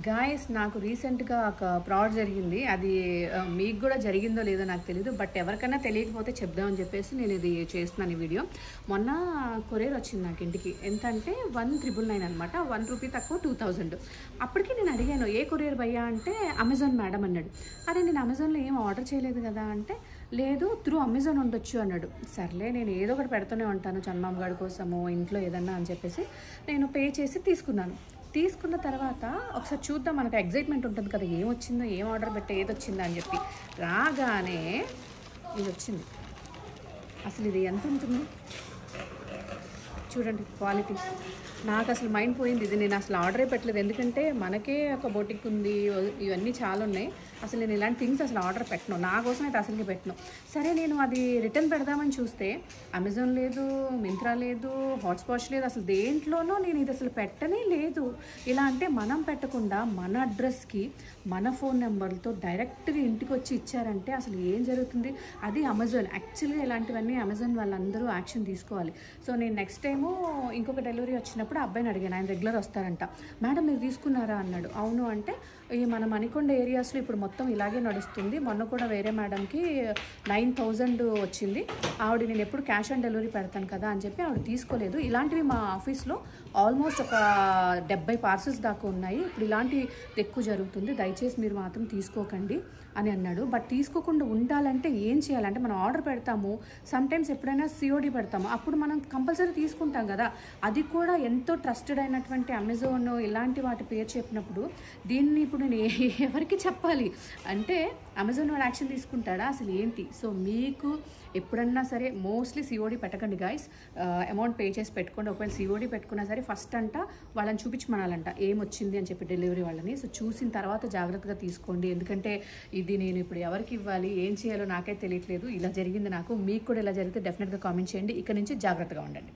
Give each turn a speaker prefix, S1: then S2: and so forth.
S1: Guys నాకు రీసెంట్గా ఒక ఫ్రాడ్ జరిగింది. అది మీకు కూడా జరిగిందో లేదో నాకు తెలీదు. బట్ ఎవరికైనా తెలియకపోతే చెప్దామని చెప్పేసి నేను ఇది చేస్తున్నాను ఈ వీడియో. మొన్న కొరియర్ వచ్చింది నాకు ఇంటికి. ఎంత అంటే 1999 అనమాట. 1 రూపీ తక్కువ 2000. అప్పటికి నేను అడిగాను ఏ కొరియర్ భయ్యా అంటే అమెజాన్ మేడం అన్నాడు. అరే నేను అమెజాన్లో ఏం ఆర్డర్ చేయలేదు కదా అంటే లేదు త్రూ అమెజాన్ ఉండొచ్చు అన్నాడు. సర్లే నేను ఏదో ఒకటి పెడుతూనే ఉంటాను చందమామ గారి కోసము ఇంట్లో ఏదన్నా అని చెప్పేసి నేను పే చేసి తీసుకున్నాను. తీసుకున్న తర్వాత ఒకసారి చూద్దాం, మనకు ఎగ్జైట్మెంట్ ఉంటుంది కదా ఏమొచ్చిందో, ఏం ఆర్డర్ పెట్టే ఏది వచ్చిందా అని చెప్పి. రాగానే ఇది వచ్చింది. అసలు ఇది ఎంత ఉంటుంది చూడండి క్వాలిటీ. నాకు అసలు మైండ్ పోయింది. ఇది నేను అసలు ఆర్డరే పెట్టలేదు, ఎందుకంటే మనకే ఒక బొటిక్ ఉంది, ఇవన్నీ చాలా ఉన్నాయి. అసలు నేను ఇలాంటి థింగ్స్ అసలు ఆర్డర్ పెట్టను, నా కోసం అయితే అసలుకి పెట్టను. సరే నేను అది రిటర్న్ పెడదామని చూస్తే అమెజాన్ లేదు, మింత్రా లేదు, హాట్స్పాట్ లేదు, అసలు దేంట్లోనూ నేను ఇది అసలు పెట్టనే లేదు. ఇలా అంటే మనం పెట్టకుండా మన అడ్రస్కి మన ఫోన్ నెంబర్లతో డైరెక్ట్గా ఇంటికి వచ్చి ఇచ్చారంటే అసలు ఏం జరుగుతుంది? అది అమెజాన్. యాక్చువల్గా ఇలాంటివన్నీ అమెజాన్ వాళ్ళందరూ యాక్షన్ తీసుకోవాలి. సో నేను నెక్స్ట్ టైము ఇంకొక డెలివరీ వచ్చినప్పుడు అబ్బాయిని అడిగాను, ఆయన రెగ్యులర్ వస్తారంట. మేడం మీరు తీసుకున్నారా అన్నాడు. అవును అంటే ఈ మన మణికొండ ఏరియాస్లో ఇప్పుడు మొత్తం ఇలాగే నడుస్తుంది. మొన్న కూడా వేరే మేడంకి 9000 వచ్చింది. ఆవిడ నేను ఎప్పుడు క్యాష్ ఆన్ డెలివరీ పెడతాను కదా అని చెప్పి ఆవిడ తీసుకోలేదు. ఇలాంటివి మా ఆఫీస్లో ఆల్మోస్ట్ ఒక 70 పార్సల్స్ దాకా ఉన్నాయి. ఇప్పుడు ఇలాంటివి ఎక్కువ జరుగుతుంది, దయచేసి మీరు మాత్రం తీసుకోకండి అని అన్నాడు. బట్ తీసుకోకుండా ఉండాలంటే ఏం చేయాలంటే మనం ఆర్డర్ పెడతాము, సమ్టైమ్స్ ఎప్పుడైనా సిఓడి పెడతాము, అప్పుడు మనం కంపల్సరీ తీసుకుంటాం కదా. అది కూడా ఎంతో ట్రస్టెడ్ అయినటువంటి అమెజాన్ ఇలాంటి వాటి పేరు చెప్పినప్పుడు దీన్ని ఇప్పుడు నేను ఎవరికి చెప్పాలి అంటే అమెజాన్ వాడు యాక్షన్ తీసుకుంటాడా అసలు ఏంటి? సో మీకు ఎప్పుడన్నా సరే మోస్ట్లీ సిఓడి పెట్టకండి గాయస్. అమౌంట్ పే చేసి పెట్టుకోండి. ఒకవేళ సిఓడి పెట్టుకున్నా సరే ఫస్ట్ అంట వాళ్ళని చూపించమనాలంట ఏమొచ్చింది అని చెప్పి డెలివరీ వాళ్ళని. సో చూసిన తర్వాత జాగ్రత్తగా తీసుకోండి, ఎందుకంటే ఇది నేను ఇప్పుడు ఎవరికి ఇవ్వాలి ఏం చేయాలో నాకైతే తెలియట్లేదు. ఇలా జరిగింది నాకు. మీకు కూడా ఇలా జరిగితే డెఫినెట్గా కామెంట్ చేయండి. ఇక్కడ నుంచి జాగ్రత్తగా ఉండండి.